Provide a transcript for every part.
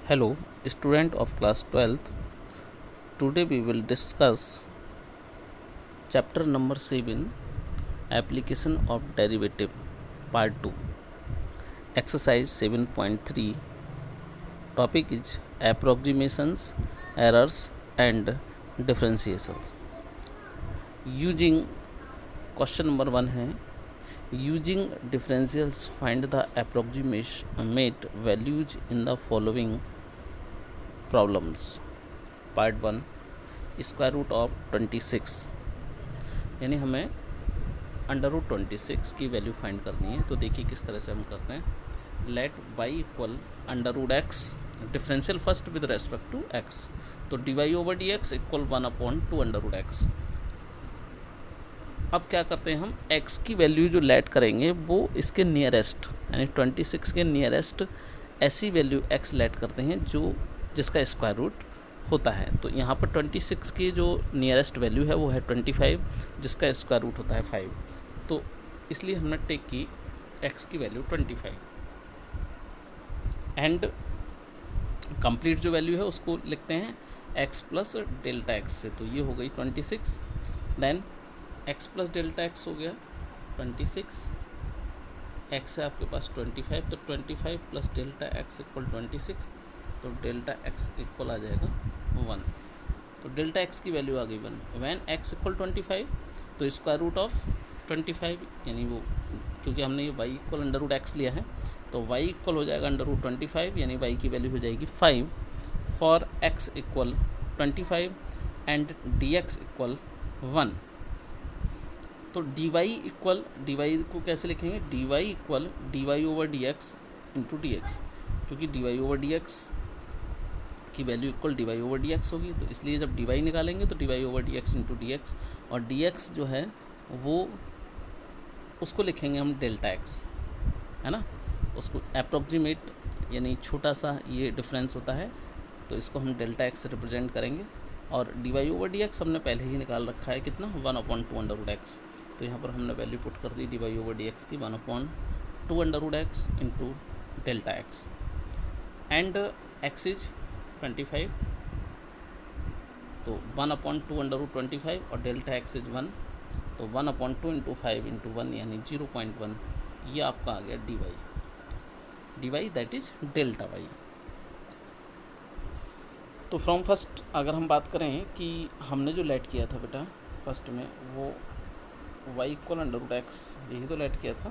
Hello, student of class 12th. Today we will discuss chapter number 7, Application of Derivative, Part 2. Exercise 7.3. Topic is Approximations, Errors and Differentiations. Using question number 1 है, using differentials find the approximate values in the following problems. Part 1 square root of 26, यानी हमें under root 26 की value find करनी है। तो देखिए किस तरह से हम करते हैं। Let y equal under root x, differential first with respect to x, तो dy over d x equal 1/2 under root x. अब क्या करते हैं, हम x की वैल्यू जो लेट करेंगे वो इसके नियरेस्ट, यानी 26 के नियरेस्ट ऐसी वैल्यू x लेट करते हैं जो जिसका स्क्वायर रूट होता है। तो यहाँ पर 26 की जो नियरेस्ट वैल्यू है वो है 25, जिसका स्क्वायर रूट होता है 5। तो इसलिए हमने टेक की x की वैल्यू 25 एंड कंप्लीट जो वैल्यू है उसको लिखते हैं x प्लस डेल्टा एक्स से। तो ये हो गई 26, then x plus delta x हो गया 26, x है आपके पास 25, तो 25 प्लस डेल्टा एक्स इक्वल 26, तो डेल्टा एक्स इक्वल आ जाएगा 1। तो डेल्टा एक्स की वैल्यू आ गई 1। वैन एक्स इक्वल 25, तो स्क्वायर रूट ऑफ 25, यानी वो क्योंकि हमने ये y equal under root x लिया है तो y इक्वल हो जाएगा अंडर रूट 25, यानी y की वैल्यू हो जाएगी 5 for x equal 25 and dx equal 1। तो dy इक्वल, dy को कैसे लिखेंगे, dy equal dy over dx into dx, क्योंकि dy ओवर dx की value equal dy over dx होगी। तो इसलिए जब dy निकालेंगे तो dy over dx into dx, और dx जो है वो उसको लिखेंगे हम डेल्टा x, है ना। उसको अप्रोक्सीमेट यानी छोटा सा ये डिफरेंस होता है, तो इसको हम डेल्टा x से रिप्रेजेंट करेंगे। और dy ओवर dx हमने पहले ही निकाल रखा है कितना, 1/2 अंडर रूट एक्स। तो यहाँ पर हमने वैल्यू पुट कर दी dy ओवर dx की 1/2 under root x into delta x, and x is 25, तो 1/2 अंडर रूट 25 और डेल्टा एक्स इज 1, तो 1/2 इंटू 5 इंटू 1 यानी 0.1, ये आपका आ गया dy that is delta y। तो फ्रॉम फर्स्ट अगर हम बात करें कि हमने जो लेट किया था बेटा फर्स्ट में, वो y equal under root x यही तो लेट किया था,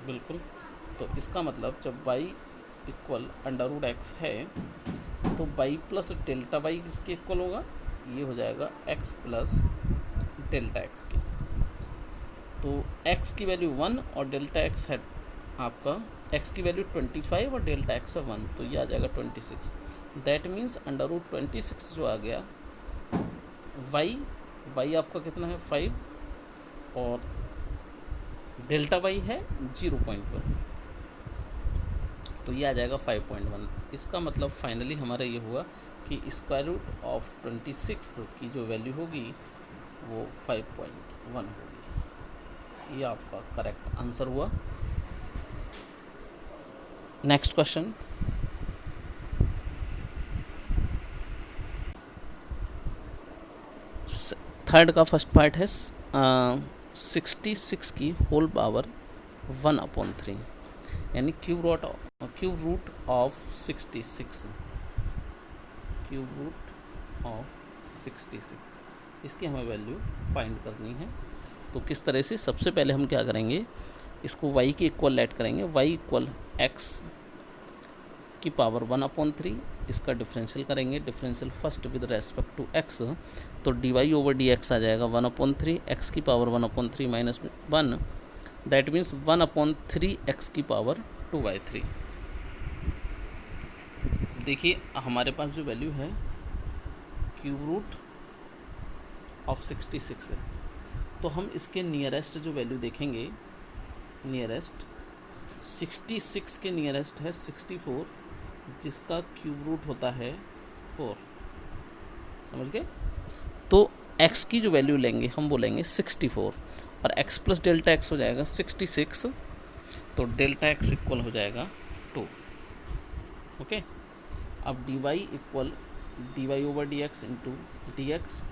बिल्कुल। तो इसका मतलब जब y equal under root x है तो y प्लस डेल्टा y किसके इक्वल होगा, ये हो जाएगा x प्लस डेल्टा x की। तो x की वैल्यू 1 और डेल्टा x है आपका, x की वैल्यू 25 और डेल्टा x है 1, तो ये आ जाएगा 26। दैट मीन्स अंडर रूट 26 जो आ गया, y आपका कितना है 5 और डेल्टा y है 0.1, तो ये आ जाएगा 5.1। इसका मतलब फाइनली हमारा ये हुआ कि स्क्वायर रूट ऑफ 26 की जो वैल्यू होगी वो 5.1 होगी। ये आपका करेक्ट आंसर हुआ। नेक्स्ट क्वेश्चन, थर्ड का फर्स्ट पार्ट है 66 की होल पावर 1/3, यानी cube root of 66, cube root of 66, इसकी हमें वैल्यू फाइंड करनी है। तो किस तरह से, सबसे पहले हम क्या करेंगे, इसको y के इक्वल लेट करेंगे, y इक्वल x की पावर 1/3, इसका डिफरेंशियल करेंगे, differential first with respect to x, तो dy ओवर dx आ जाएगा 1/3, x की power 1/3 minus 1, that means 1/3 x की पावर 2/3। देखिए हमारे पास जो वैल्यू है क्यूब रूट ऑफ 66 है, तो हम इसके नियरेस्ट जो वैल्यू देखेंगे, नियरेस्ट 66 के नियरेस्ट है 64, जिसका क्यूब रूट होता है 4, समझ गए। तो x की जो वैल्यू लेंगे हम बोलेंगे 64 और x प्लस डेल्टा x हो जाएगा 66, तो डेल्टा x इक्वल हो जाएगा 2। ओके। अब dy equal dy over d x into D x,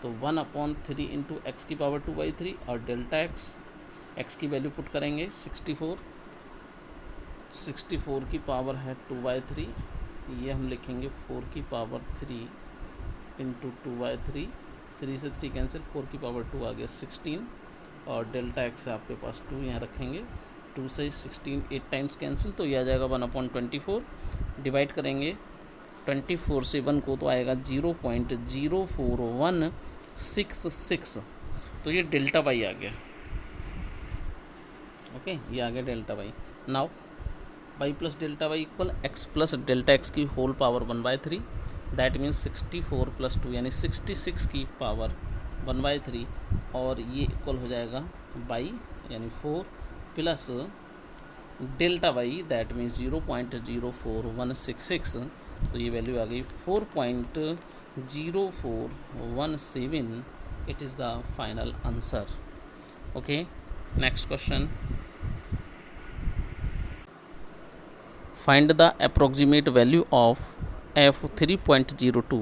तो 1/3 इंटू एक्स की पावर 2/3 और डेल्टा एक्स की वैल्यू पुट करेंगे 64 की पावर है 2/3, ये हम लिखेंगे 4 की पावर 3 इंटू 2/3, 3 से 3 कैंसिल, 4 की पावर 2 आ गया 16, और डेल्टा एक्स आपके पास 2 यहाँ रखेंगे, 2 से 16 8 टाइम्स कैंसिल, तो ये आ जाएगा 1/24। डिवाइड करेंगे 24 से 1 को तो आएगा 0.04166, तो ये डेल्टा वाई आ गया। ओके, ये आ गया delta y. Now y plus delta y equal x plus delta x की होल पावर 1/3, दैट मीन्स 64 + 2 यानी 66 की पावर 1/3, और ये इक्वल हो जाएगा बाई यानी 4 plus delta y that means 0.04166, तो ये वैल्यू आ गई 4.0417। It is the final answer. Okay, next question. Find the approximate value of f 3.02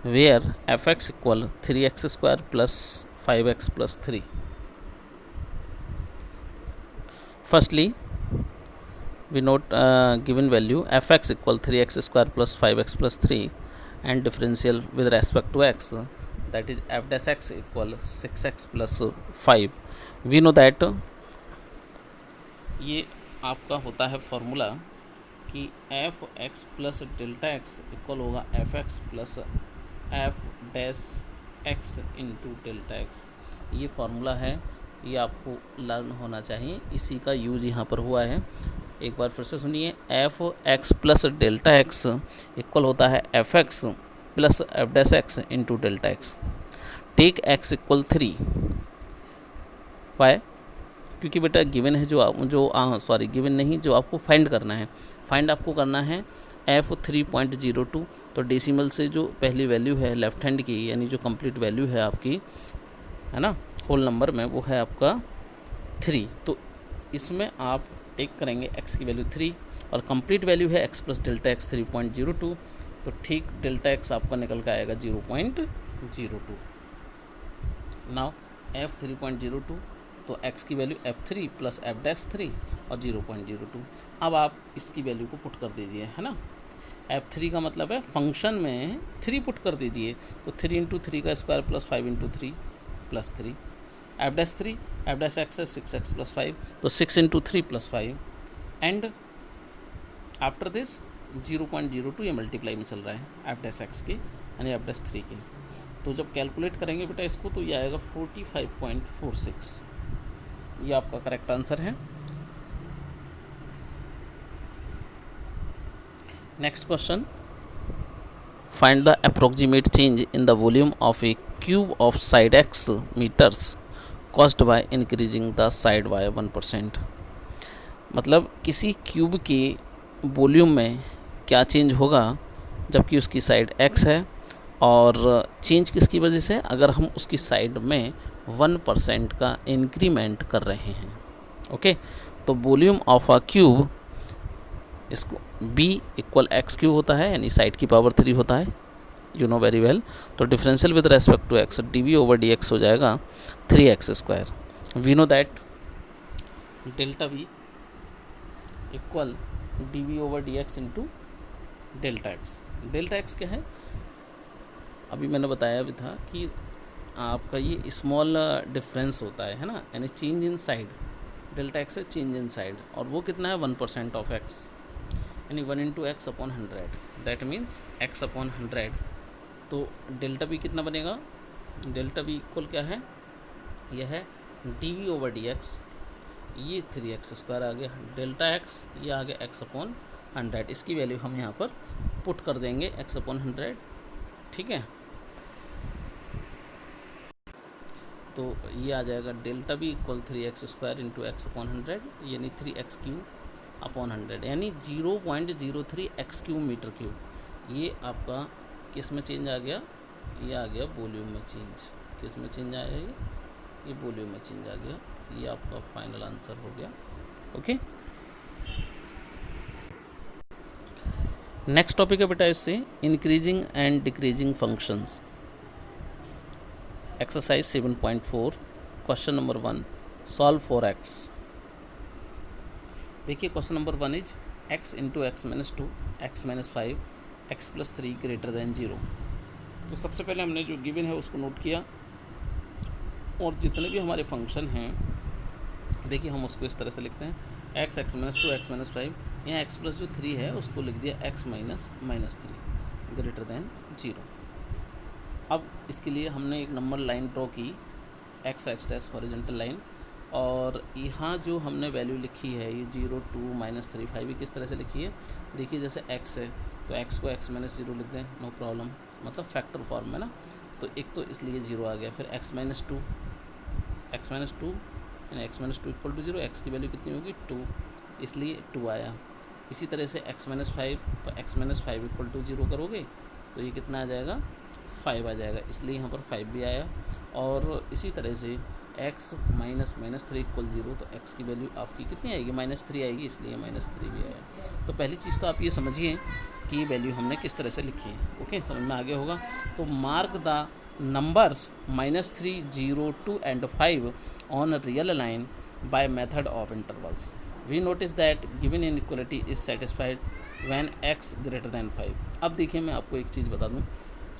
where fx equal 3x square plus 5x plus 3. Firstly, we note given value fx equal 3x square plus 5x plus 3 and differential with respect to x, that is f dash x equal 6x plus 5. We know that ये आपका होता है formula कि F x plus delta x equal होगा F x plus F dash x into delta X. ये formula है, ये आपको लर्न होना चाहिए, इसी का यूज यहाँ पर हुआ है। एक बार फिर से सुनिए, f x plus delta x equal होता है f x plus F dash x into delta x. Take x equal 3, y? क्योंकि बेटा गिवन है गिवन नहीं, जो आपको फाइंड करना है, फाइंड आपको करना है एफ 3.02, तो डेसिमल से जो पहली वैल्यू है लेफ्ट हैंड की, यानी जो कंप्लीट वैल्यू है आपकी, है ना, होल नंबर में, वो है आपका 3, तो इसमें आप टेक करेंगे एक्स की वैल्यू 3 और कंप्लीट वैल्यू है एक्स प्लस डेल्टा एक्स 3.02, तो ठीक डेल्टा एक्स आपका निकल के आएगा 0.02। नाउ एफ 3.02, तो x की value f3 plus F dash 3 और 0.02। अब आप इसकी वैल्यू को पुट कर दीजिए, है ना। f3 का मतलब है फंक्शन में 3 पुट कर दीजिए, तो 3 इंटू 3 का square plus 5 into 3 plus 3, F dash 3 F dash x है 6x प्लस 5, तो 6 into 3 plus 5, and after this 0.02 ये मल्टीप्लाई में चल रहा है एफ डैश एक्स की यानी एफ डैश 3 की। तो जब कैलकुलेट करेंगे बेटा इसको, तो ये आएगा 45.46, ये आपका करेक्ट आंसर है। Next question, find the approximate change in the volume of a cube of side x meters caused by increasing the side y 1%। मतलब किसी क्यूब के वॉल्यूम में क्या चेंज होगा जबकि उसकी साइड x है, और चेंज किसकी वजह से, अगर हम उसकी साइड में 1% का इंक्रीमेंट कर रहे हैं। ओके, तो वॉल्यूम ऑफ अ क्यूब, इसको b इक्वल एक्स क्यूब होता है, यानी साइड की पावर 3 होता है, यू नो वेरी वेल। तो differential with respect to x dv over dx हो जाएगा 3x square. We know that delta v equal dv over dx into delta x. Delta x क्या है, अभी मैंने बताया भी था कि आपका ये स्मॉल डिफरेंस होता है ना, यानी change in side, delta x है चेंज इन साइड, और वो कितना है 1% ऑफ एक्स, यानी 1 into x upon 100, that means x upon 100। तो डेल्टा बी कितना बनेगा, डेल्टा बी इक्वल क्या है, यह है डी ओवर डी एक्स, ये 3x स्क्वायर आ गया, डेल्टा एक्स ये आ गया एक्स अपॉन 100, इसकी वैल्यू हम यहाँ पर पुट कर देंगे एक्स अपॉन 100, ठीक है। तो ये आ जाएगा delta b equal 3x square into x upon 100, यानी 3x क्यूब अपॉन 100, यानी 0.03 एक्स क्यूब मीटर क्यूब। ये आपका किस में चेंज आ गया, ये आ गया वॉल्यूम में चेंज। किस में चेंज आया, ये वॉल्यूम में चेंज आ गया। ये आपका फाइनल आंसर हो गया। ओके, नेक्स्ट टॉपिक है बेटा इससे increasing and decreasing functions. Exercise 7.4 question number 1 solve for X. देखिए question number 1 is x into X minus 2 X minus 5 X plus 3 greater than 0। तो सबसे पहले हमने जो गिवन है उसको नोट किया और जितने भी हमारे फंक्शन हैं देखिए हम उसको इस तरह से लिखते हैं x x minus 2 X minus 5, यहाँ एक्स प्लस जो 3 है उसको लिख दिया x minus minus 3 greater than 0। अब इसके लिए हमने एक नंबर लाइन ड्रॉ की x x dash horizontal line, और यहाँ जो हमने वैल्यू लिखी है ये 0 2 माइनस 3 5 ये किस तरह से लिखी है। देखिए जैसे x है तो x को x माइनस 0 लिख दें, नो प्रॉब्लम, मतलब फैक्टर फॉर्म में ना, तो एक तो इसलिए 0 आ गया। फिर x माइनस 2 यानी x minus 2 equal to 0, x की वैल्यू कितनी होगी 2, इसलिए 2 आया। इसी तरह से x माइनस 5, तो x माइनस 5 इक्वल टू 0 करोगे तो ये कितना आ जाएगा 5 आ जाएगा, इसलिए यहाँ पर 5 भी आया। और इसी तरह से x माइनस माइनस 3 इक्वल 0, तो x की वैल्यू आपकी कितनी आएगी -3 आएगी, इसलिए -3 भी आया। तो पहली चीज़ तो आप ये समझिए कि ये वैल्यू हमने किस तरह से लिखी है। ओके, समझ में आगे होगा। तो mark the numbers -3 0 2 and 5 on a real line by method of intervals. We notice that given inequality is satisfied when x greater than 5। अब देखिए मैं आपको एक चीज़ बता दूं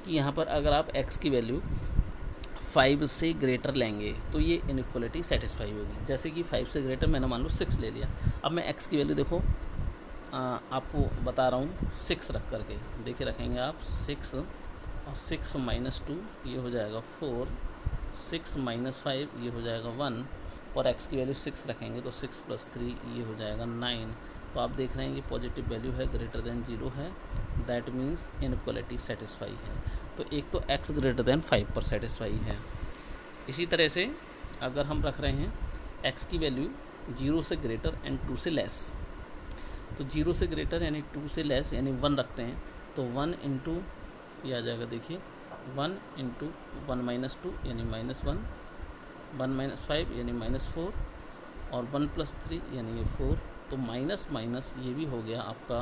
कि यहाँ पर अगर आप x की वैल्यू 5 से ग्रेटर लेंगे तो ये इनइक्वलिटी सेटिस्फाई होगी। जैसे कि 5 से ग्रेटर मैंने मान लो 6 ले लिया, अब मैं x की वैल्यू देखो आपको बता रहा हूँ 6 रख करके, देखिए रखेंगे आप 6 और 6 माइनस 2 ये हो जाएगा 4, 6 माइनस 5 ये हो जाएगा 1, और x की वैल्यू 6 रखेंगे तो 6 प्लस 3 ये हो जाएगा 9। तो आप देख रहे हैं ये पॉजिटिव वैल्यू है, ग्रेटर देन 0 है, दैट मीन्स इनइक्वलिटी सेटिस्फाई है। तो एक तो x ग्रेटर देन 5 पर सेटिस्फाई है। इसी तरह से अगर हम रख रहे हैं x की वैल्यू 0 से ग्रेटर एंड 2 से लेस, तो 0 से ग्रेटर यानी 2 से लेस यानी 1 रखते हैं, तो 1 इंटू ये आ जाएगा, देखिए 1 इंटू 1 माइनस 2 यानी -1, 1 माइनस 5 यानी -4, और 1 प्लस 3 यानी ये 4, तो माइनस माइनस ये भी हो गया आपका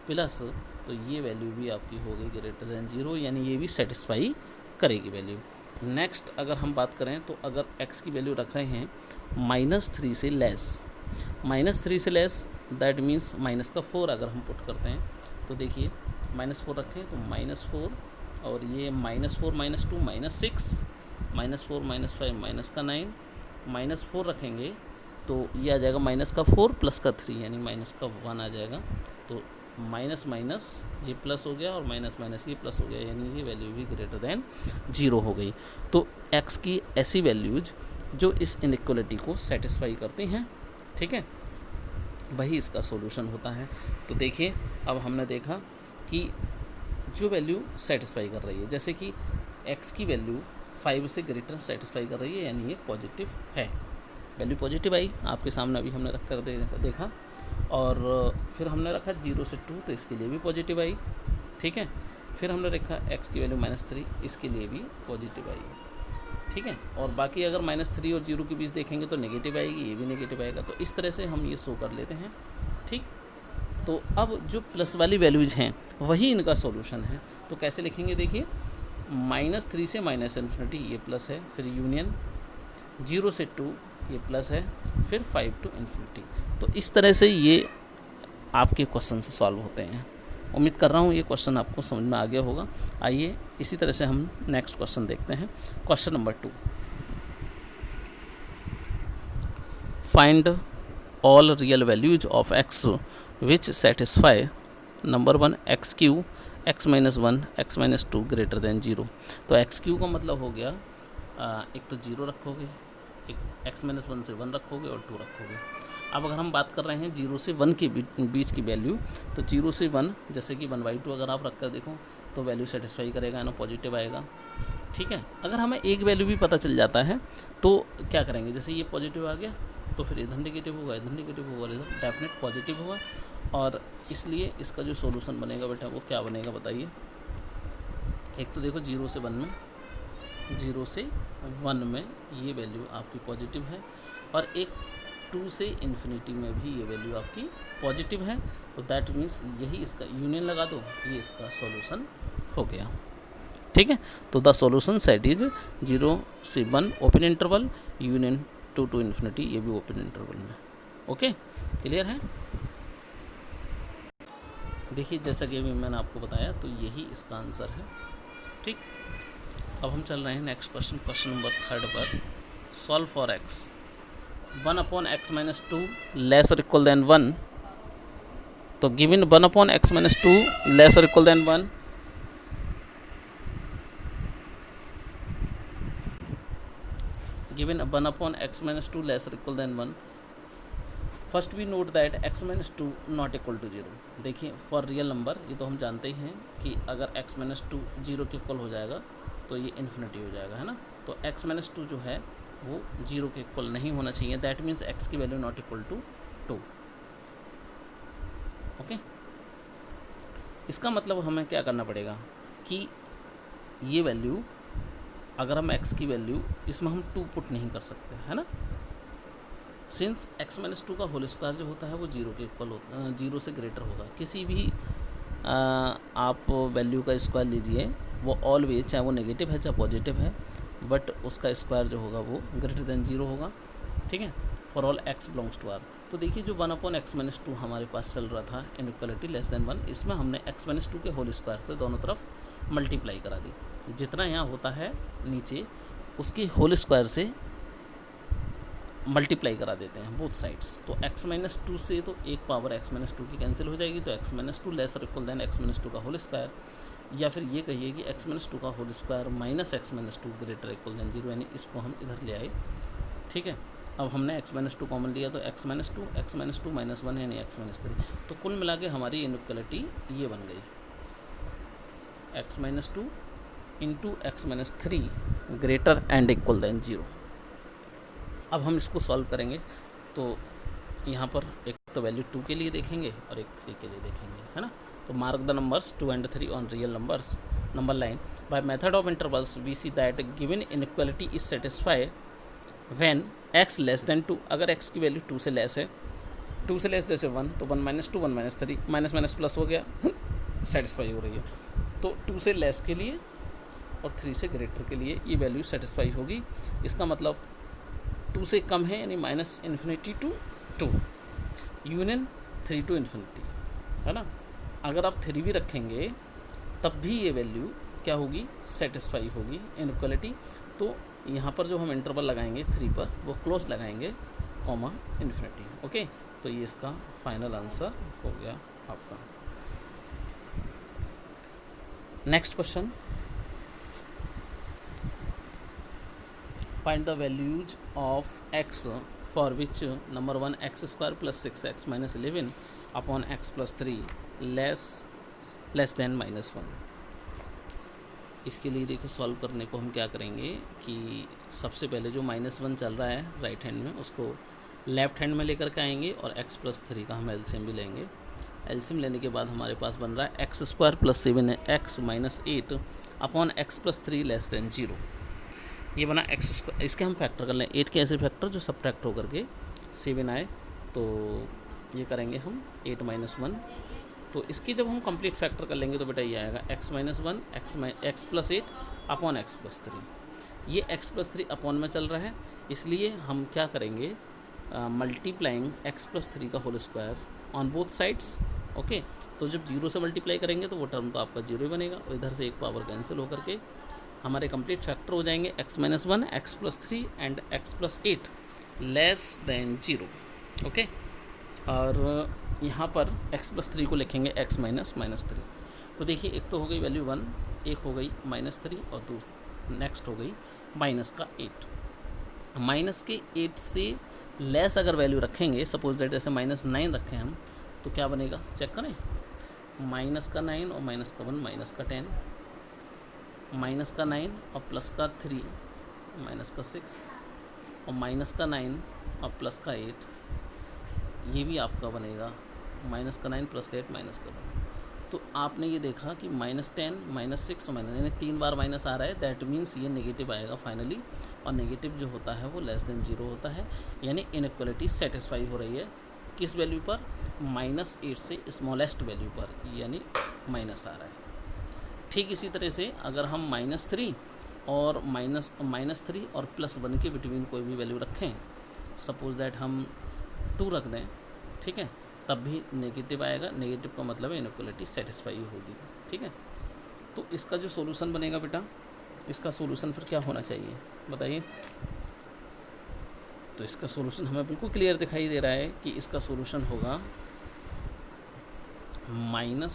प्लस, तो ये वैल्यू भी आपकी हो गई ग्रेटर देन 0, यानी ये भी सेटिस्फाई करेगी वैल्यू। नेक्स्ट अगर हम बात करें तो अगर x की वैल्यू रख रहे हैं -3 से लेस, -3 से लेस दैट मीन्स माइनस का 4 अगर हम पुट करते हैं तो देखिए -4 रखें तो -4, और ये -4 -2 -6, -4 -5 माइनस का 9, -4 रखेंगे तो ये आ जाएगा माइनस का 4 प्लस का 3 यानी माइनस का 1 आ जाएगा। तो माइनस माइनस ये प्लस हो गया और माइनस माइनस ये प्लस हो गया, यानी ये वैल्यू भी ग्रेटर देन 0 हो गई। तो x की ऐसी वैल्यूज जो इस इनइक्वलिटी को सेटिस्फाई करती हैं, ठीक है, वही इसका सॉल्यूशन होता है। तो देखिए अब हमने देखा कि जो वैल्यू सेटिस्फाई कर रही है, जैसे कि x की वैल्यू 5 से ग्रेटर सेटिस्फाई कर रही है यानी ये पॉजिटिव है, वैल्यू पॉजिटिव आई आपके सामने अभी हमने रख कर देखा। और फिर हमने रखा 0 से 2 तो इसके लिए भी पॉजिटिव आई, ठीक है। फिर हमने रखा x की वैल्यू -3, इसके लिए भी पॉजिटिव आई, ठीक है। और बाकी अगर -3 और 0 के बीच देखेंगे तो नेगेटिव आएगी, ये भी नेगेटिव आएगा। तो इस तरह से हम ये शो कर लेते हैं, ठीक। तो अब जो प्लस वाली वैल्यूज हैं वही इनका सॉल्यूशन है। तो कैसे लिखेंगे, देखिए -3 से -∞ ये प्लस है, फिर यूनियन 0 से 2 ये प्लस है, फिर 5 to ∞। तो इस तरह से ये आपके क्वेश्चन से सॉल्व होते हैं। उम्मीद कर रहा हूँ ये क्वेश्चन आपको समझ में आ गया होगा। आइए इसी तरह से हम नेक्स्ट क्वेश्चन देखते हैं। Question number 2, find all real values of x which satisfy number 1 x³ x minus 1 x minus 2 greater than 0। तो x³ का मतलब हो गया एक तो 0 रखोगे, एक x माइनस 1 से 1 रखोगे और 2 रखोगे। अब अगर हम बात कर रहे हैं 0 से 1 के बीच की वैल्यू, तो 0 से 1 जैसे कि 1/2 अगर आप रख कर देखो तो वैल्यू सेटिस्फाई करेगा ना, पॉजिटिव आएगा, ठीक है। अगर हमें एक वैल्यू भी पता चल जाता है तो क्या करेंगे, जैसे ये पॉजिटिव आ गया तो फिर इधर नेगेटिव होगा, इधर नेगेटिव होगा, इधर डेफिनेट पॉजिटिव होगा। और इसलिए इसका जो सॉल्यूशन बनेगा बेटा वो क्या बनेगा बताइए। एक तो देखो 0 से 1 में, 0 से 1 में ये वैल्यू आपकी पॉजिटिव है, और एक 2 से इन्फिनिटी में भी ये वैल्यू आपकी पॉजिटिव है, तो दैट मीन्स यही इसका यूनियन लगा दो, ये इसका सॉल्यूशन हो गया। ठीक है, तो द सॉल्यूशन सेट इज 0 से 1 open interval, union 2 to infinity, ये भी ओपन इंटरवल में। ओके, क्लियर है। देखिए जैसा कि अभी मैंने आपको बताया, तो यही इसका आंसर है। ठीक, अब हम चल रहे हैं नेक्स्ट क्वेश्चन, क्वेश्चन नंबर 3 पर। Solve for x 1 upon x minus 2 less और इक्वल देन 1। तो given 1 upon x minus 2 less और equal than 1, given 1 upon x minus 2 less or equal than 1, first we note that x minus 2 not equal to 0। देखिए for real number ये तो हम जानते ही हैं कि अगर x माइनस 2 जीरो के इक्वल हो जाएगा तो ये इन्फिनिटी हो जाएगा, है ना। तो x माइनस 2 जो है वो 0 के इक्वल नहीं होना चाहिए, दैट मीन्स x की value not equal to 2। Okay, इसका मतलब हमें क्या करना पड़ेगा कि ये वैल्यू, अगर हम x की वैल्यू इसमें हम 2 पुट नहीं कर सकते, है ना। सिंस x माइनस 2 का होल स्क्वायर जो होता है वो 0 के इक्वल होता है, 0 से ग्रेटर होगा। किसी भी आप वैल्यू का स्क्वायर लीजिए, वो ऑलवेज, चाहे वो नेगेटिव है चाहे पॉजिटिव है, बट उसका स्क्वायर जो होगा वो ग्रेटर देन 0 होगा। ठीक है, for all x belongs to r। तो देखिए जो 1 अपॉन x माइनस 2 हमारे पास चल रहा था इनइक्वालिटी लेस देन 1, इसमें हमने x माइनस 2 के होल स्क्वायर से दोनों तरफ मल्टीप्लाई करा दी। जितना यहाँ होता है नीचे उसके होल स्क्वायर से मल्टीप्लाई करा देते हैं बोथ साइड्स। तो x माइनस 2 से तो एक पावर x माइनस 2 की कैंसिल हो जाएगी, तो x माइनस 2 लेस और इक्वल देन x माइनस 2 का होल स्क्वायर, या फिर ये कहिए कि x माइनस 2 का whole square minus x minus 2 greater equal than 0, यानी इसको हम इधर ले आए। ठीक है, अब हमने x माइनस 2 कॉमन लिया तो x माइनस 2 माइनस 1 यानी x माइनस 3। तो कुल मिला के हमारी इनइक्वालिटी ये बन गई, x minus 2 into x minus 3 greater and equal than 0। अब हम इसको सॉल्व करेंगे, तो यहाँ पर एक तो वैल्यू 2 के लिए देखेंगे और एक 3 के लिए देखेंगे, है ना। तो mark the numbers 2 and 3 on real numbers. Number line, by method of intervals we see that given inequality is satisfy when x less than 2। अगर x की वैल्यू 2 से लेस है, 2 से लेस जैसे 1, तो 1 minus 2 1 minus 3, minus minus plus हो गया, satisfy हो रही है। तो 2 से लेस के लिए और 3 से ग्रेटर के लिए ये वैल्यू सेटिस्फाई होगी। इसका मतलब 2 से कम है यानी minus infinity to 2, union 3 to infinity, है ना। अगर आप 3 भी रखेंगे तब भी ये वैल्यू क्या होगी, सेटिस्फाई होगी इनइक्वालिटी। तो यहाँ पर जो हम इंटरवल लगाएंगे 3 पर वो क्लोज लगाएंगे, कॉमा इन्फिनिटी। ओके, तो ये इसका फाइनल आंसर हो गया आपका। Next question, find the values of x for which number 1 x square plus 6x minus 11 upon x plus 3 less than minus 1। इसके लिए देखो सॉल्व करने को हम क्या करेंगे कि सबसे पहले जो -1 चल रहा है राइट हैंड में उसको लेफ्ट हैंड में लेकर के आएंगे और x प्लस 3 का हम एलसीएम भी लेंगे। एलसीएम लेने के बाद हमारे पास बन रहा है x square plus 7x minus 8 upon x plus 3 less than 0। ये बना x स्क्वायर, इसके हम फैक्टर कर लें 8 के ऐसे फैक्टर जो सब्ट्रैक्ट होकर के 7 आए, तो ये करेंगे हम 8 माइनस 1। तो इसकी जब हम कंप्लीट फैक्टर कर लेंगे तो बेटा ये आएगा x minus 1 x plus 8 upon x plus 3। ये x प्लस 3 अपॉन में चल रहा है, इसलिए हम क्या करेंगे, मल्टीप्लाइंग x प्लस 3 का whole square on both sides. Okay, तो जब 0 से मल्टीप्लाई करेंगे तो वो टर्म तो आपका 0 ही बनेगा, और इधर से एक पावर कैंसिल होकर के हमारे कंप्लीट फैक्टर हो जाएंगे x minus 1 x plus 3 and x plus 8 less than 0। Okay, और यहाँ पर x प्लस 3 को लिखेंगे x माइनस 3। तो देखिए एक तो हो गई वैल्यू 1, एक हो गई -3 और नेक्स्ट हो गई माइनस का 8। माइनस के 8 से लेस अगर वैल्यू रखेंगे, सपोज दैट जैसे -9 रखें हम, तो क्या बनेगा चेक करें, माइनस का 9 और माइनस का 1 माइनस का 10, माइनस का 9 और प्लस का 3 माइनस का 6, और माइनस का 9 और प्लस का 8, ये भी आपका बनेगा माइनस का 9 प्लस का 8 माइनस का 1। तो आपने ये देखा कि -10, -6 और माइनस, यानी 3 बार माइनस आ रहा है, दैट मीन्स ये नेगेटिव आएगा फाइनली, और नेगेटिव जो होता है वो लेस देन 0 होता है, यानी इनइक्वालिटी सेटिस्फाई हो रही है किस वैल्यू पर, -8 से स्मॉलेस्ट वैल्यू पर, यानी माइनस आ रहा है। ठीक इसी तरह से अगर हम -3 और -3 और +1 के बिटवीन कोई भी वैल्यू रखें, सपोज दैट हम 2 रख दें, ठीक है, तब भी नेगेटिव आएगा। नेगेटिव का मतलब है इनइक्वालिटी सेटिस्फाई होगी, ठीक है। तो इसका जो सॉल्यूशन बनेगा बेटा, इसका सॉल्यूशन फिर क्या होना चाहिए बताइए। तो इसका सॉल्यूशन हमें बिल्कुल क्लियर दिखाई दे रहा है कि इसका सॉल्यूशन होगा -∞,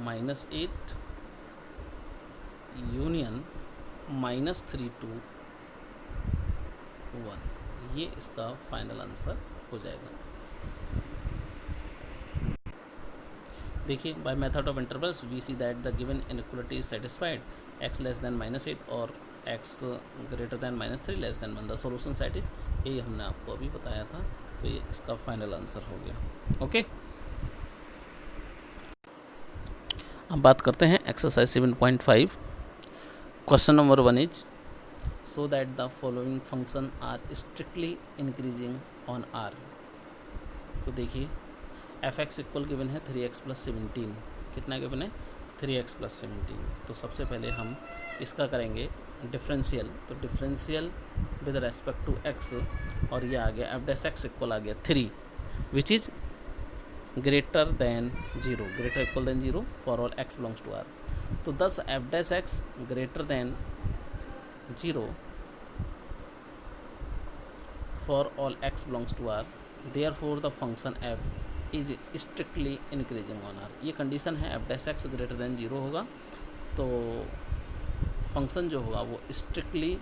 -8 यूनियन -3 to 1, ये इसका फाइनल आंसर हो जाएगा। देखिए, by method of intervals we see that the given inequality is satisfied, x less than -8 और x greater than -3 less than 1, the solution set is, यही हमने आपको अभी बताया था। तो ये इसका फाइनल आंसर हो गया। ओके, अब बात करते हैं exercise 7.5। Question number 1 is so that the following function are strictly increasing on R. तो देखिए, f(x) इक्वल गिवन है 3x + 17, कितना गिवन है 3x + 17। तो सबसे पहले हम इसका करेंगे डिफरेंशियल। तो differential with respect to x, और ये आ गया f(x) इक्वल आ गया 3 which is greater than 0, greater equal than 0 for all x belongs to r। तो thus f(x) greater than 0 for all x belongs to r, therefore the function f is strictly increasing on R. ये condition है, f(x) greater than 0 होगा तो function जो होगा वो strictly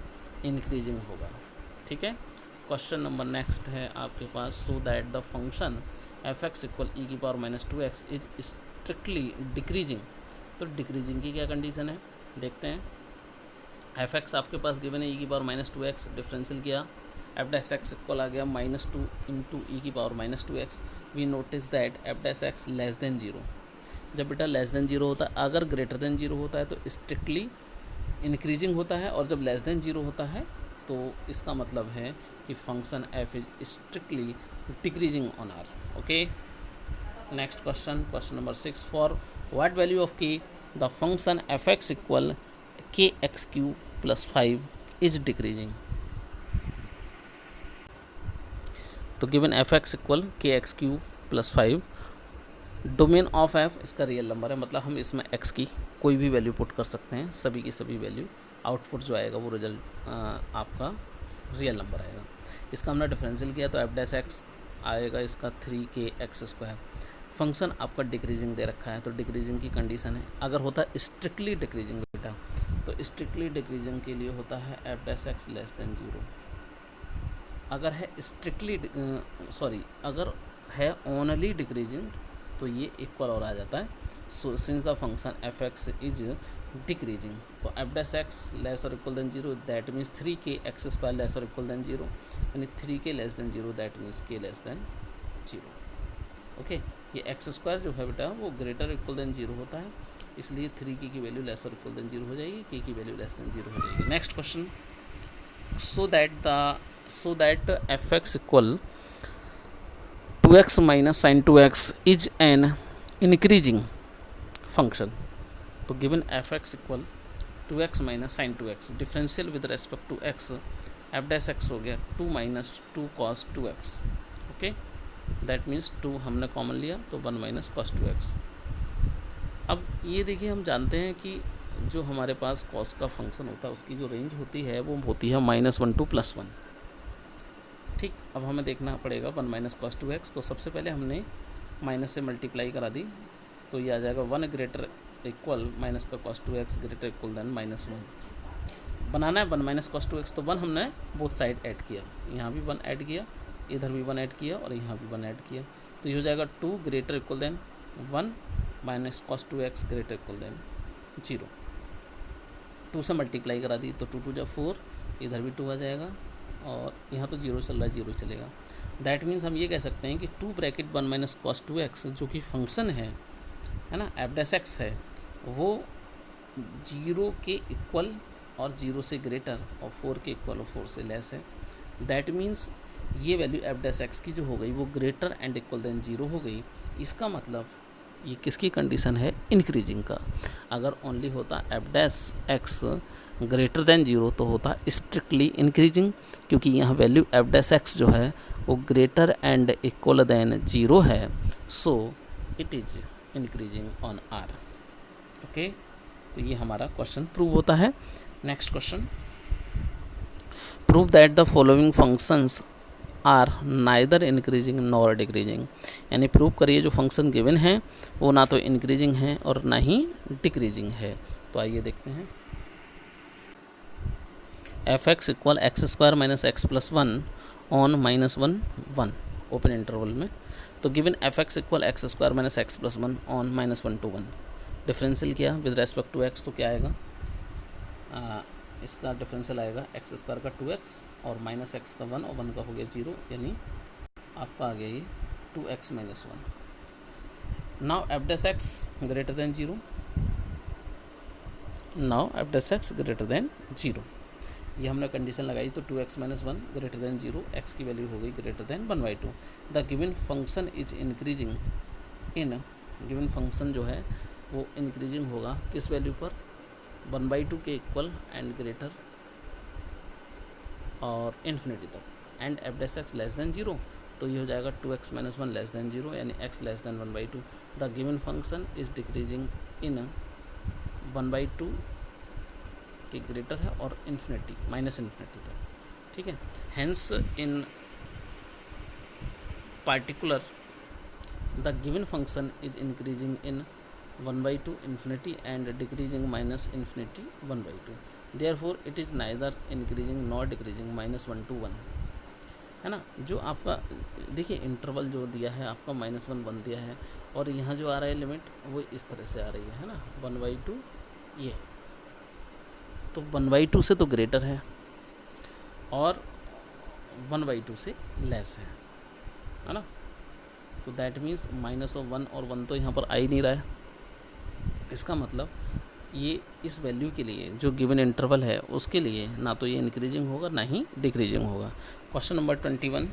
increasing होगा, ठीक है। क्वेश्चन नंबर नेक्स्ट है आपके पास, so that the function f(x) equal e⁻²x is strictly decreasing. तो डिक्रीजिंग की क्या कंडीशन है देखते हैं। f(x) आपके पास गिवन है e⁻²x, डिफरेंशियल किया, f(x) इक्वल आ गया -2 into e⁻²x। We notice that f(x) less than 0। जब बेटा लेस देन 0 होता है, अगर ग्रेटर देन 0 होता है तो स्ट्रिक्टली इंक्रीजिंग होता है, और जब लेस देन 0 होता है तो इसका मतलब है कि function f is strictly decreasing on R. Okay, next question, question number 6, for what value of k the function f(x) equal kx³ + 5 is decreasing. तो given f(x) equal kx³ + 5, domain of f इसका real number है, मतलब हम इसमें x की कोई भी value put कर सकते हैं, सभी की सभी वैल्यू, आउटपुट जो आएगा वो रिजल्ट आपका रियल नंबर आएगा। इसका हमने डिफरेंशियल किया तो f(x) आएगा इसका 3kx²। फंक्शन आपका डिक्रीजिंग दे रखा है, तो डिक्रीजिंग की कंडीशन है, अगर होता है स्ट्रिक्टली डिक्रीजिंग बेटा, तो स्ट्रिक्टली डिक्रीजिंग के लिए होता है f(x) लेस देन 0। अगर है स्ट्रिक्टली अगर है ओनली डिक्रीजिंग तो ये इक्वल और आ जाता है। So since the function f(x) is decreasing, तो f(x) लेस और equal than 0, that means 3kx² less और इक्वल देन 0, यानी 3k less than 0, that means k less than 0। Okay, ये x² जो है बेटा वो ग्रेटर इक्वल देन 0 होता है, इसलिए 3k की वैल्यू लेस और इक्वल देन 0 हो जाएगी, k की वैल्यू लेस देन 0 हो जाएगी। Next question, so that f(x) इक्वल 2x minus sin 2x is an increasing function। तो गिवन f(x) इक्वल 2x minus sin 2x, differential with respect to x, f(x) हो गया 2 minus 2 cos 2x। Okay, that means 2 हमने common लिया तो 1 minus cos 2x। अब ये देखिए, हम जानते हैं कि जो हमारे पास cos का फंक्शन होता है उसकी जो रेंज होती है वो होती है -1 to +1। ठीक, अब हमें देखना पड़ेगा 1 minus cos 2x। तो सबसे पहले हमने माइनस से मल्टीप्लाई करा दी, तो ये आ जाएगा 1 ग्रेटर इक्वल माइनस का cos 2x greater equal than -1। बनाना है 1 minus cos 2x, तो 1 हमने बोथ साइड ऐड किया, यहाँ भी 1 ऐड किया, इधर भी 1 ऐड किया और यहाँ भी 1 ऐड किया, तो ये हो जाएगा 2 greater equal than 1 minus cos 2x greater equal than 0। 2 से मल्टीप्लाई करा दी तो 2 2 जा 4, इधर भी 2 आ जाएगा और यहाँ तो 0 चल रहा है, 0 चलेगा। दैट मीन्स हम ये कह सकते हैं कि 2 ब्रैकेट 1 माइनस कॉस 2x जो कि फंक्शन है ना, एफ डैश एक्स है, वो 0 के इक्वल और 0 से ग्रेटर और 4 के इक्वल और 4 से लेस है। दैट मीन्स ये वैल्यू एफ डैश एक्स की जो हो गई वो ग्रेटर एंड इक्वल देन 0 हो गई। इसका मतलब ये किसकी कंडीशन है, इंक्रीजिंग का। अगर ओनली होता F dash x greater than 0 तो होता स्ट्रिक्टली इंक्रीजिंग, क्योंकि यहाँ वैल्यू एफ डैश एक्स जो है वो ग्रेटर एंड इक्वल देन 0 है, so it is increasing on R. Okay, तो ये हमारा क्वेश्चन प्रूव होता है। Next question, prove that the following functions are neither increasing nor decreasing, यानी प्रूव करिए जो फंक्शन गिवन है वो ना तो इंक्रीजिंग है और ना ही डिक्रीजिंग है। तो आइए देखते हैं। F x equal x square minus x plus 1 on -1 1 open interval में। तो given F x equal x square minus x plus 1 on -1 to 1, differential किया विद रेस्पेक्ट टू एक्स, तो क्या आएगा, इसका डिफरेंशियल आएगा एक्स स्क्वायर का 2x और माइनस एक्स का 1 और 1 का हो गया 0, यानी आपका आ गया ये 2x minus 1। Now F dash x greater than 0, now F dash x greater than 0, ये हमने कंडीशन लगाई तो 2x minus 1 greater than 0, x की वैल्यू हो गई greater than 1/2। The given function is increasing in, given function जो है वो इंक्रीजिंग होगा किस वैल्यू पर, 1/2 के इक्वल एंड ग्रेटर और इन्फिनिटी तक, and F dash x less than 0, तो ये हो जाएगा 2x माइनस 1 लेस देन 0, यानी x less then 1/2। The given function is decreasing in 1/2 के ग्रेटर है और इन्फिनिटी माइनस इन्फिनिटी तक, ठीक है। Hence in particular the given function is increasing in 1/2 infinity and decreasing minus infinity 1/2, therefore it is neither increasing nor decreasing -1 to 1, है ना। जो आपका देखिए इंटरवल जो दिया है आपका -1 1 दिया है, और यहाँ जो आ रहा है लिमिट वो इस तरह से आ रही है ना, 1/2, ये तो 1/2 से तो ग्रेटर है और 1/2 से लेस है ना। तो दैट मीन्स -1 और 1 तो यहाँ पर आ ही नहीं रहा है। इसका मतलब ये इस वैल्यू के लिए जो गिवन इंटरवल है उसके लिए ना तो ये इंक्रीजिंग होगा ना ही डिक्रीजिंग होगा। Question number 21,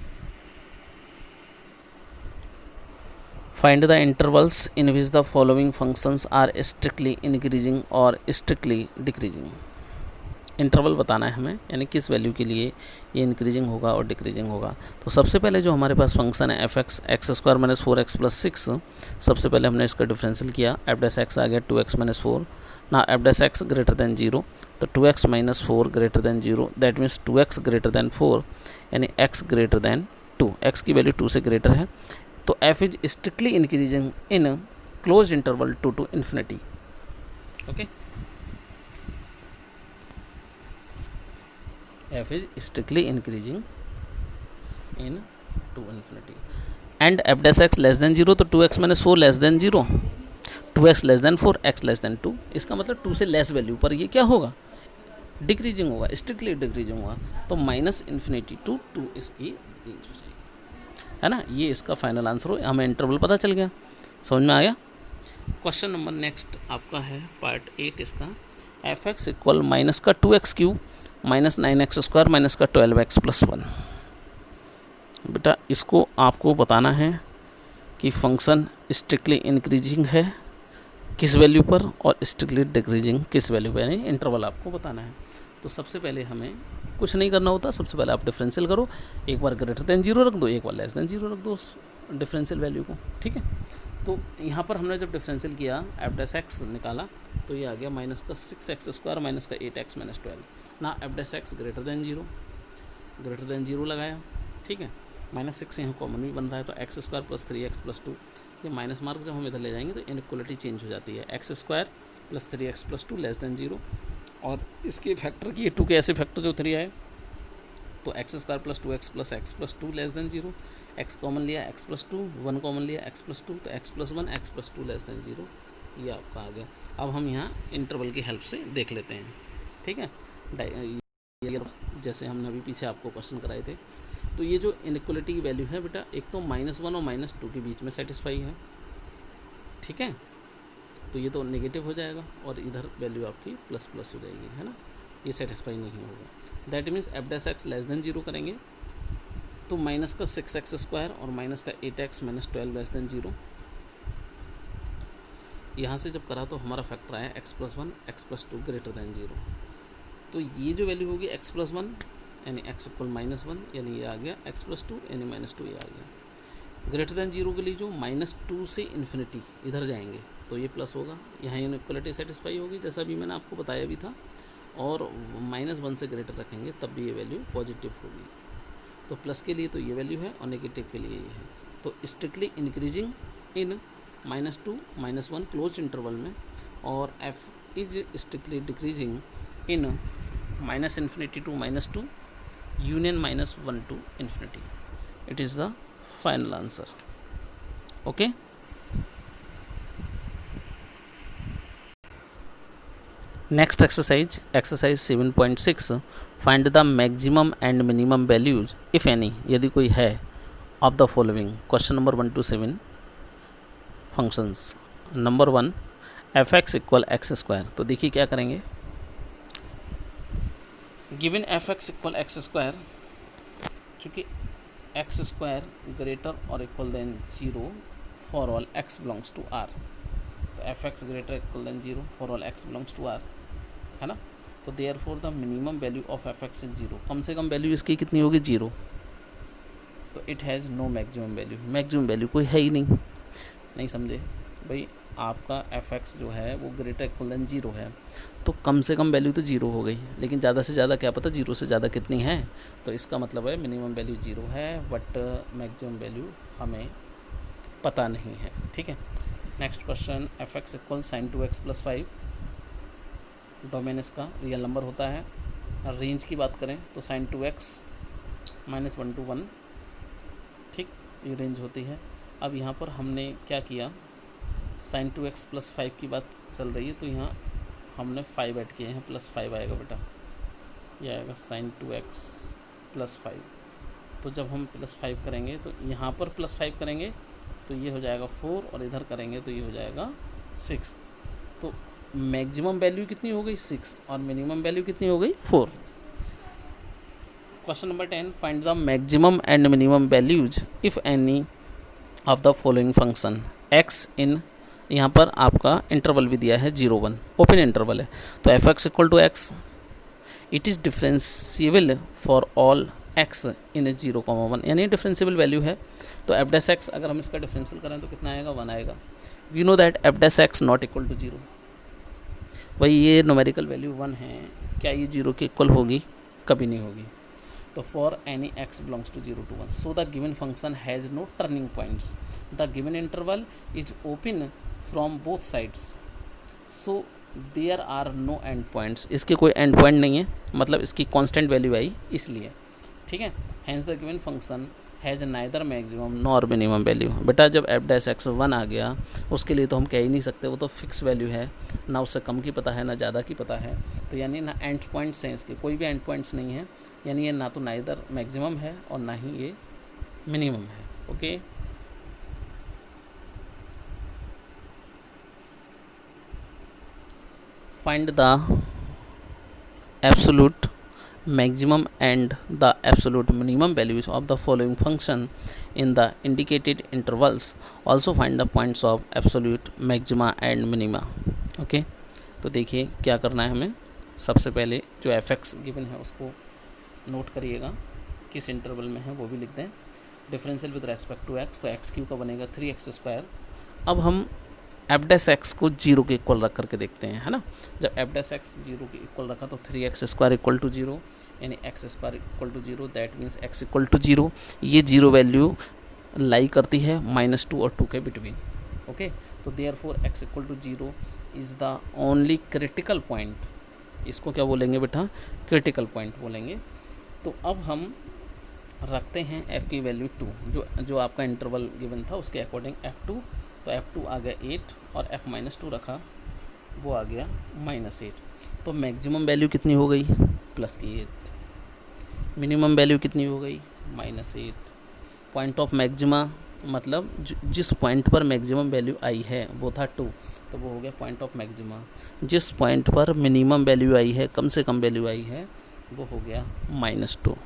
find the intervals in which the following functions are strictly increasing और स्ट्रिक्टली डिक्रीजिंग। इंटरवल बताना है हमें, यानी किस वैल्यू के लिए ये इंक्रीजिंग होगा और डिक्रीजिंग होगा। तो सबसे पहले जो हमारे पास फंक्शन है f x x square minus 4x plus 6, सबसे पहले हमने इसका डिफरेंशियल किया, एफ डैश एक्स आ गया 2x माइनस 4, ना F dash x greater than 0, तो 2x minus 4 greater than 0, that means 2x greater than 4, यानी x ग्रेटर देन 2, x की वैल्यू 2 से ग्रेटर है, तो f is strictly increasing in close interval 2 to infinity. Okay, f is strictly increasing in to infinity and f dash x less than 0, तो 2x minus 4 less than 0, 2x less than 4, x less than 2, इसका मतलब 2 से less value पर ये क्या होगा, decreasing होगा, strictly decreasing होगा, तो माइनस इन्फिनिटी टू 2 इसकी रेंज हो जाएगी, है ना। ये इसका फाइनल आंसर हो, हमें इंटरवल पता चल गया, समझ में आ गया। क्वेश्चन नंबर नेक्स्ट आपका है पार्ट 8 इसका, एफ एक्स इक्वल माइनस का 2x cube minus 9x square minus का 12x प्लस 1। बेटा इसको आपको बताना है कि फंक्शन स्ट्रिक्टली इंक्रीजिंग है किस वैल्यू पर और स्ट्रिक्टली डिक्रीजिंग किस वैल्यू पर, यानी इंटरवल आपको बताना है। तो सबसे पहले हमें कुछ नहीं करना होता, सबसे पहले आप डिफरेंशियल करो, एक बार ग्रेटर देन 0 रख दो, एक बार लेस देन 0 रख दो उस डिफरेंशियल वैल्यू को, ठीक है। तो यहाँ पर हमने जब डिफरेंशियल किया एफ डैश एक्स निकाला तो ये आ गया माइनस का 6x स्क्वायर माइनस का 8x माइनस 12, ना F dash x greater than 0 लगाया, ठीक है। -6 यहाँ कॉमन भी बन रहा है, तो x square plus 3x plus 2, ये माइनस मार्क जब हम इधर ले जाएंगे तो इनइक्वालिटी चेंज हो जाती है, x square plus 3x plus 2 less than 0, और इसके फैक्टर की 2 के ऐसे फैक्टर जो 3 आए तो x square plus 2x plus x plus 2 less than 0, x common लिया एक्स प्लस 2, 1 कॉमन लिया एक्स प्लस 2, तो x plus 1 x plus 2 less than 0, ये आपका आ गया। अब हम यहाँ इंटरवल की हेल्प से देख लेते हैं, ठीक है। जैसे हमने अभी पीछे आपको क्वेश्चन कराए थे, तो ये जो इनइक्वलिटी की वैल्यू है बेटा, एक तो -1 और -2 के बीच में सेटिस्फाई है, ठीक है, तो ये तो नेगेटिव हो जाएगा और इधर वैल्यू आपकी प्लस प्लस हो जाएगी, है ना, ये सेटिस्फाई नहीं होगा। That means F dash x less than 0 करेंगे तो माइनस का 6x² और माइनस का 8x - 12 लेस देन 0। यहाँ से जब करा तो हमारा फैक्टर आया x+1 x+2 ग्रेटर देन 0। तो ये जो वैल्यू होगी x+1 यानी x = -1 यानी ये आ गया, x+2 यानी -2 ये आ गया। ग्रेटर देन 0 के लिए जो -2 से इन्फिनिटी इधर जाएंगे तो ये प्लस होगा, यहाँ इनइक्वलिटी सेटिस्फाई होगी जैसा भी मैंने आपको बताया भी था, और -1 से ग्रेटर रखेंगे तब भी ये वैल्यू पॉजिटिव होगी। तो प्लस के लिए तो ये वैल्यू है और नेगेटिव के लिए ये है। तो strictly increasing in -2 -1 close interval में, और f is strictly decreasing in -∞ to -2 union -1 to infinity. It is the final answer. Okay. Next exercise 7.6. Find the maximum and minimum values, if any, यदि कोई है, of the following. Question number 1 to 7 functions. Number 1 fx = x²। तो देखिए क्या करेंगे, given fx = x², चूँकि x² greater और equal than 0 for all x belongs to r, तो fx greater equal than 0 for all x belongs to r, है ना। तो therefore the minimum value of fx is 0, कम से कम value इसकी कितनी होगी, 0। तो it has no maximum value, maximum value कोई है ही नहीं समझे भाई। आपका fx जो है वो ग्रेटर इक्वल देन 0 है, तो कम से कम वैल्यू तो 0 हो गई, लेकिन ज़्यादा से ज़्यादा क्या पता 0 से ज़्यादा कितनी है, तो इसका मतलब है मिनिमम वैल्यू 0 है बट मैक्सिमम वैल्यू हमें पता नहीं है, ठीक है। Next question, fx = sin 2x + 5, domain इसका रियल नंबर होता है। रेंज की बात करें तो sin 2x -1 to 1, ठीक, ये रेंज होती है। अब यहाँ पर हमने क्या किया, sin 2x + 5 की बात चल रही है, तो यहाँ हमने 5 ऐड किए हैं, +5 आएगा बेटा, ये आएगा sin 2x + 5। तो जब हम +5 करेंगे तो यहाँ पर +5 करेंगे तो ये हो जाएगा 4, और इधर करेंगे तो ये हो जाएगा 6। तो मैक्सिमम वैल्यू कितनी हो गई, 6, और मिनिमम वैल्यू कितनी हो गई, 4। Question number 10, find the maximum and minimum values if any of the following function x इन, यहाँ पर आपका इंटरवल भी दिया है 0-1, ओपन इंटरवल है, तो fx = x, it is differentiable for all x इन 0,1, यानी डिफरेंशिएबल वैल्यू है। तो f डैश x अगर हम इसका डिफरेंशियल करें तो कितना आएगा, 1 आएगा। We know that f dash x not equal to 0, भाई ये न्यूमेरिकल वैल्यू 1 है, क्या ये 0 के इक्वल होगी, कभी नहीं होगी। तो for any x belongs to 0 to 1, so the given function has no turning points, the given interval is open from both sides, so there are no end points, इसके कोई एंड पॉइंट नहीं है, मतलब इसकी कांस्टेंट वैल्यू आई इसलिए, ठीक है। Hence the given function has neither maximum nor minimum value. बेटा जब f डैश x 1 आ गया उसके लिए तो हम कह ही नहीं सकते, वो तो फिक्स वैल्यू है, ना उससे कम की पता है ना ज़्यादा की पता है, तो यानी ना एंड पॉइंट्स हैं इसके, कोई भी एंड पॉइंट्स नहीं है, यानी ये ना तो नाइदर मैक्सिमम है और ना ही ये मिनिमम है, okay. Find the absolute maximum and the absolute minimum values of the following function in the indicated intervals, also find the points of absolute maxima and minima, okay। तो देखिए क्या करना है हमें, सबसे पहले जो fx गिवन है उसको नोट करिएगा, किस इंटरवल में है वो भी लिख दें। Differential with respect to x, तो x³ का बनेगा 3x²। अब हम f डैश x को 0 के इक्वल रख करके देखते हैं, है ना। जब f डैश x 0 के इक्वल रखा तो 3x² = 0, यानी x² = 0, दैट मीन्स x = 0, ये 0 वैल्यू लाई करती है -2 और 2 के बिटवीन, ओके। तो therefore x = 0 is the only critical point, इसको क्या बोलेंगे बेटा, क्रिटिकल पॉइंट बोलेंगे। तो अब हम रखते हैं f की वैल्यू 2, जो आपका इंटरवल गिवन था उसके अकॉर्डिंग f2, तो f2 आ गया 8 और f-2 रखा वो आ गया -8। तो मैक्सिमम वैल्यू कितनी हो गई, +8, मिनिमम वैल्यू कितनी हो गई, -8। पॉइंट ऑफ मैक्सिमा मतलब जिस पॉइंट पर मैक्सिमम वैल्यू आई है वो था 2, तो वो हो गया पॉइंट ऑफ मैक्सिमा। जिस पॉइंट पर मिनिमम वैल्यू आई है, कम से कम वैल्यू आई है, वो हो गया -2।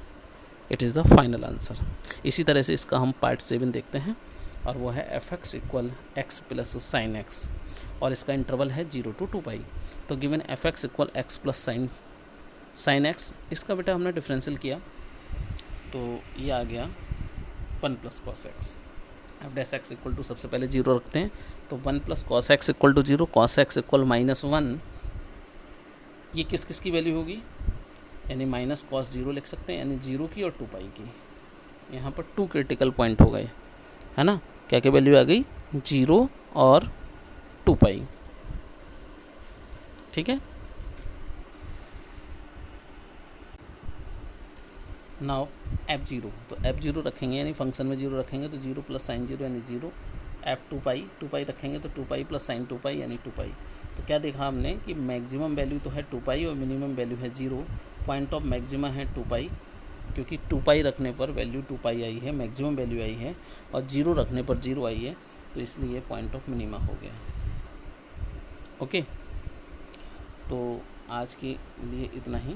It is the final answer. इसी तरह से इसका हम पार्ट 7 देखते हैं, और वो है f(x = x + sin x), और इसका इंटरवल है 0 to 2π। तो given f(x = x + sin x), इसका बेटा हमने डिफरेंशियल किया तो ये आ गया 1 + cos x। f(x) = सबसे पहले 0 रखते हैं, तो 1 + cos x = 0, cos x = -1। ये किस किस की वैल्यू होगी, यानी माइनस cos 0 लिख सकते हैं, यानी 0 की और 2π की। यहाँ पर 2 क्रिटिकल पॉइंट हो गए, है ना। क्या क्या वैल्यू आ गई, 0 और 2π। ठीक है। नाउ f0, तो f0 रखेंगे यानी फंक्शन में 0 रखेंगे तो 0 + sin 0 यानी 0। f2π, 2π रखेंगे तो 2π + sin 2π यानी 2π। तो क्या देखा हमने कि मैक्सिमम वैल्यू तो है 2π और मिनिमम वैल्यू है 0। पॉइंट ऑफ मैक्सिमा है 2π, क्योंकि 2π रखने पर वैल्यू 2π आई है, मैक्सिमम वैल्यू आई है, और 0 रखने पर 0 आई है, तो इसलिए पॉइंट ऑफ मिनिमा हो गया। ओके, तो आज के लिए इतना ही।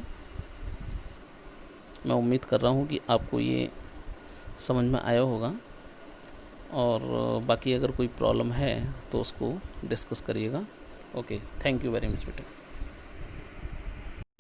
मैं उम्मीद कर रहा हूँ कि आपको ये समझ में आया होगा, और बाकी अगर कोई प्रॉब्लम है तो उसको डिस्कस करिएगा। Okay, thank you very much बेटा।